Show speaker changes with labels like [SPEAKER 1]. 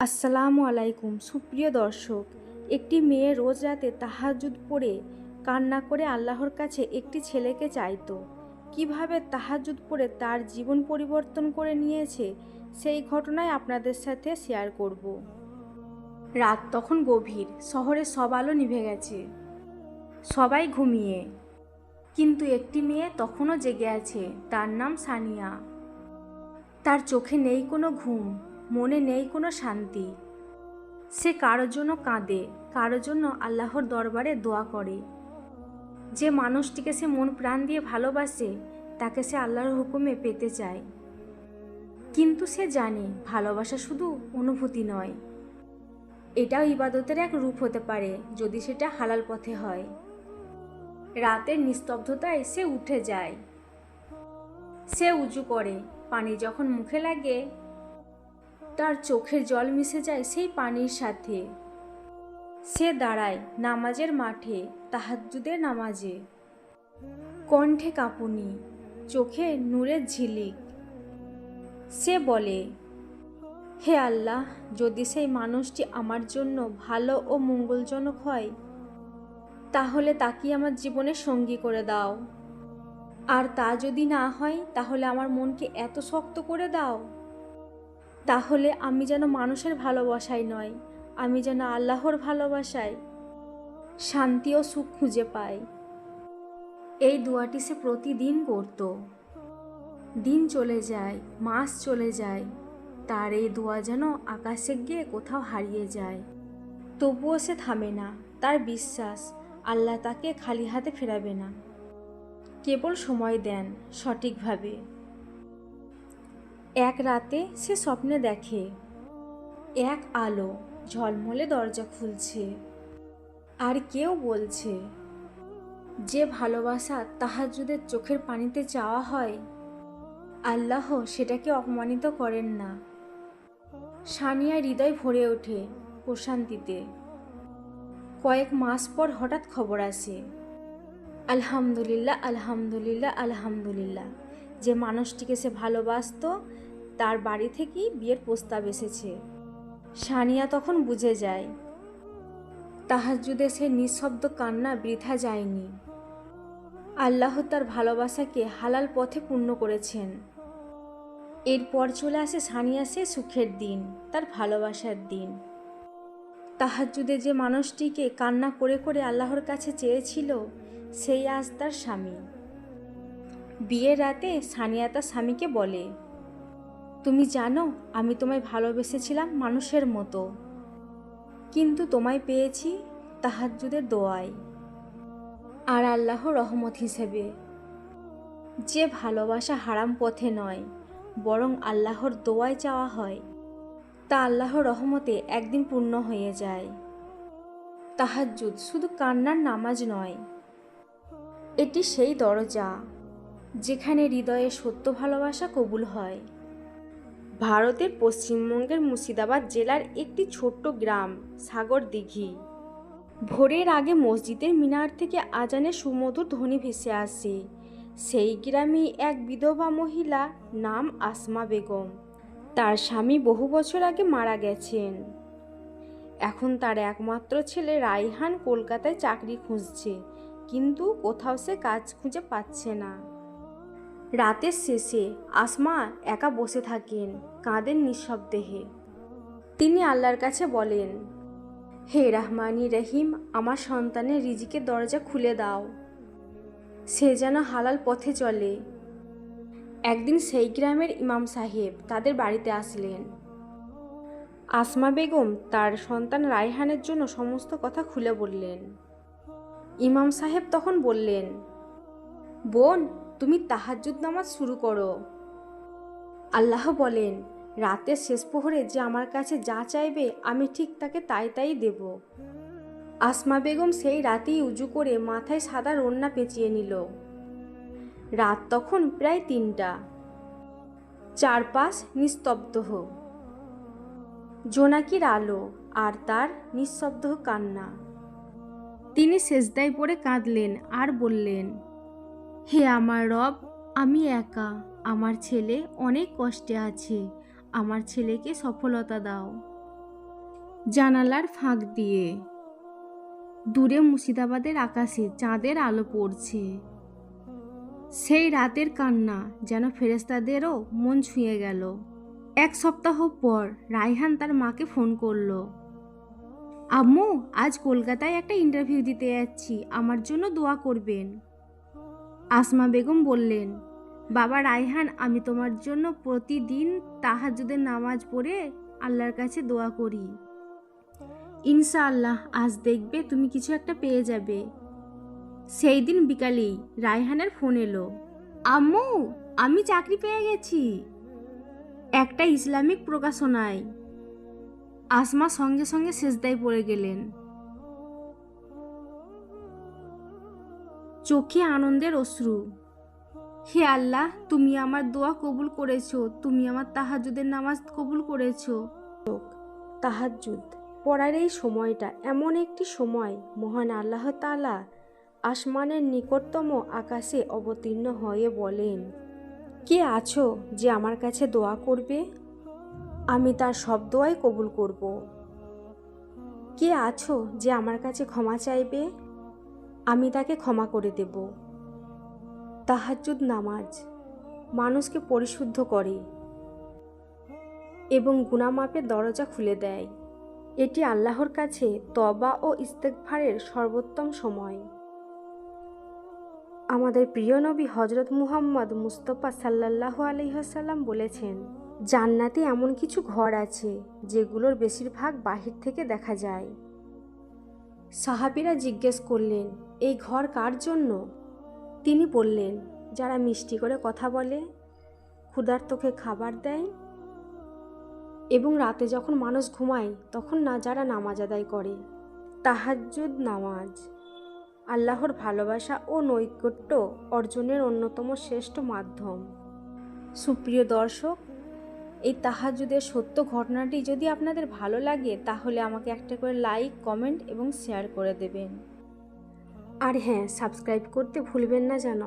[SPEAKER 1] আসসালামু আলাইকুম সুপ্রিয় দর্শক। একটি মেয়ে রোজ রাতে তাহাজ্জুদ পড়ে কান্না করে আল্লাহর কাছে একটি ছেলেকে চাইতো। কিভাবে তাহাজ্জুদ পড়ে তার জীবন পরিবর্তন করে নিয়েছে সেই ঘটনাই আপনাদের সাথে শেয়ার করব। রাত তখন গভীর, শহরে সব আলো নিভে গেছে, সবাই ঘুমিয়ে, কিন্তু একটি মেয়ে তখনও জেগে আছে। তার নাম সানিয়া। তার চোখে নেই কোনো ঘুম, মনে নেই কোনো শান্তি। সে কারোর জন্য কাঁদে, কারোর জন্য আল্লাহর দরবারে দোয়া করে। যে মানুষটিকে সে মন প্রাণ দিয়ে ভালোবাসে তাকে সে আল্লাহর হুকুমে পেতে চায়। কিন্তু সে জানে ভালোবাসা শুধু অনুভূতি নয়, এটাও ইবাদতের এক রূপ হতে পারে যদি সেটা হালাল পথে হয়। রাতের নিস্তব্ধতায় সে উঠে যায়। সে উজু করে, পানি যখন মুখে লাগে তার চোখের জল মিশে যায় সেই পানির সাথে। সে দাঁড়ায় নামাজের মাঠে, তাহাজ্জুদের নামাজে, কণ্ঠে কাঁপুনি, চোখে নূরের ঝিলিক। সে বলে, হে আল্লাহ, যদি সেই মানুষটি আমার জন্য ভালো ও মঙ্গলজনক হয় তাহলে তাকে আমার জীবনের সঙ্গী করে দাও, আর তা যদি না হয় তাহলে আমার মনকে এত শক্ত করে দাও তাহলে আমি যেন মানুষের ভালোবাসায় নয়, আমি যেন আল্লাহর ভালোবাসায় শান্তি ও সুখ খুঁজে পাই। এই দোয়াটি সে প্রতিদিন করত। দিন চলে যায়, মাস চলে যায়, তার এই দোয়া যেন আকাশে গিয়ে কোথাও হারিয়ে যায়। তবুও সে থামে না। তার বিশ্বাস আল্লাহ তাকে খালি হাতে ফেরাবে না, কেবল সময় দেন সঠিকভাবে। এক রাতে সে স্বপ্নে দেখে এক আলো ঝলমলে দরজা খুলছে, আর কেউ বলছে, যে ভালোবাসা তাহাজ্জুদের চোখের পানিতে চাওয়া হয় আল্লাহ সেটাকে অপমানিত করেন না। সানিয়ার হৃদয় ভরে ওঠে প্রশান্তিতে। কয়েক মাস পর হঠাৎ খবর আসে, আলহামদুলিল্লাহ আলহামদুলিল্লাহ আলহামদুলিল্লাহ, যে মানুষটিকে সে ভালোবাসত তার বাড়ি থেকেই বিয়ের প্রস্তাব এসেছে। সানিয়া তখন বুঝে যায় তাহাজ্জুদে সে নিঃশব্দ কান্না বৃথা যায়নি। আল্লাহ তার ভালোবাসাকে হালাল পথে পূর্ণ করেছেন। এরপর চলে আসে সানিয়া সে সুখের দিন, তার ভালোবাসার দিন। তাহাজ্জুদে যে মানুষটিকে কান্না করে করে আল্লাহর কাছে চেয়েছিল সেই আজ তার স্বামী। বিয়ের রাতে সানিয়া তার স্বামীকে বলে, তুমি জানো আমি তোমায় ভালোবেসেছিলাম মানুষের মতো, কিন্তু তোমায় পেয়েছি তাহাজ্জুদের দোয়ায় আর আল্লাহর রহমত হিসেবে। যে ভালোবাসা হারাম পথে নয় বরং আল্লাহর দোয়ায় চাওয়া হয় তা আল্লাহর রহমতে একদিন পূর্ণ হয়ে যায়। তাহাজ্জুদ শুধু কান্নার নামাজ নয়, এটি সেই দরজা যেখানে হৃদয়ে সত্য ভালোবাসা কবুল হয়। ভারতের পশ্চিমবঙ্গের মুর্শিদাবাদ জেলার একটি ছোট্ট গ্রাম সাগরদিঘি। ভোরের আগে মসজিদের মিনার থেকে আজানের সুমধুর ধ্বনি ভেসে আসে। সেই গ্রামে এক বিধবা মহিলা, নাম আসমা বেগম। তার স্বামী বহু বছর আগে মারা গেছেন। এখন তার একমাত্র ছেলে রাইহান কলকাতায় চাকরি খুঁজছে, কিন্তু কোথাও সে কাজ খুঁজে পাচ্ছে না। রাতের শেষে আসমা একা বসে থাকেন, কাঁদেন নিঃশব্দেহে। তিনি আল্লাহর কাছে বলেন, হে রহমানি রহিম, আমার সন্তানের রিজিকের দরজা খুলে দাও, সে যেন হালাল পথে চলে। একদিন সেই গ্রামের ইমাম সাহেব তাদের বাড়িতে আসলেন। আসমা বেগম তার সন্তান রায়হানের জন্য সমস্ত কথা খুলে বললেন। ইমাম সাহেব তখন বললেন, বোন, তুমি তাহাজ্জুদ নামাজ শুরু করো। আল্লাহ বলেন, রাতের শেষ প্রহরে যে আমার কাছে যা চাইবে আমি ঠিক তাকে তাই তাই দেব। আসমা বেগম সেই রাতেই উজু করে মাথায় সাদা ওড়না পেঁচিয়ে নিল। রাত তখন প্রায় ৩টা। চারপাশ নিস্তব্ধ, জোনাকির আলো আর তার নিঃশব্দ কান্না। তিনি সেজদায় পড়ে কাঁদলেন আর বললেন, হে আমার রব, আমি একা, আমার ছেলে অনেক কষ্টে আছে, আমার ছেলেকে সফলতা দাও। জানালার ফাঁক দিয়ে দূরে মুর্শিদাবাদের আকাশে চাঁদের আলো পড়ছে। সেই রাতের কান্না যেন ফেরেশতাদেরও মন ছুঁয়ে গেল। 1 সপ্তাহ পর রায়হান তার মাকে ফোন করলো। আম্মু, আজ কলকাতায় একটা ইন্টারভিউ দিতে যাচ্ছি, আমার জন্য দোয়া করবেন। আসমা বেগম বললেন, বাবা রায়হান, আমি তোমার জন্য প্রতিদিন তাহাজ্জুদের নামাজ পড়ে আল্লাহর কাছে দোয়া করি। ইনশাআল্লাহ আজ দেখবে তুমি কিছু একটা পেয়ে যাবে। সেই দিন বিকালেই রায়হানের ফোন এলো। আম্মু, আমি চাকরি পেয়ে গেছি, একটা ইসলামিক প্রকাশনায়। আসমা সঙ্গে সঙ্গে সেজদায় পড়ে গেলেন। চোখে আনন্দের অশ্রু। হে আল্লাহ, তুমি আমার দোয়া কবুল করেছো, তুমি আমার তাহাজ্জুদের নামাজ কবুল করেছো। তাহাজ্জুদ পড়ার এই সময়টা এমন একটি সময়, মহান আল্লাহ তাআলা আসমানের নিকটতম আকাশে অবতীর্ণ হয়ে বলেন, কে আছো যে আমার কাছে দোয়া করবে? আমি তার সব দোয়াই কবুল করব। কে আছো যে আমার কাছে ক্ষমা চাইবে? আমি তাকে ক্ষমা করে দেব। তাহাজ্জুদ নামাজ মানুষকে পরিশুদ্ধ করে এবং গুনাহ মাফের দরজা খুলে দেয়। এটি আল্লাহর কাছে তওবা ও ইস্তেগফারের সর্বোত্তম সময়। আমাদের প্রিয় নবী হযরত মুহাম্মদ মুস্তাফা সাল্লাল্লাহু আলাইহি ওয়াসাল্লাম বলেছেন, জান্নাতে এমন কিছু ঘর আছে যেগুলোর বেশিরভাগ বাহির থেকে দেখা যায়। সাহাবীরা জিজ্ঞেস করলেন, এই ঘর কার জন্য? তিনি বললেন, যারা মিষ্টি করে কথা বলে, ক্ষুধার্তকে খাবার দেয় এবং রাতে যখন মানুষ ঘুমায় তখন যারা নামাজ আদায় করে। তাহাজ্জুদ নামাজ আল্লাহর ভালোবাসা ও নৈকট্য অর্জনের অন্যতম শ্রেষ্ঠ মাধ্যম। সুপ্রিয় দর্শক, এই তাহাজ্জুদের সত্য ঘটনাটি যদি আপনাদের ভালো লাগে তাহলে আমাকে একটা করে লাইক, কমেন্ট এবং শেয়ার করে দেবেন। আর হ্যাঁ, সাবস্ক্রাইব করতে ভুলবেন না যেন।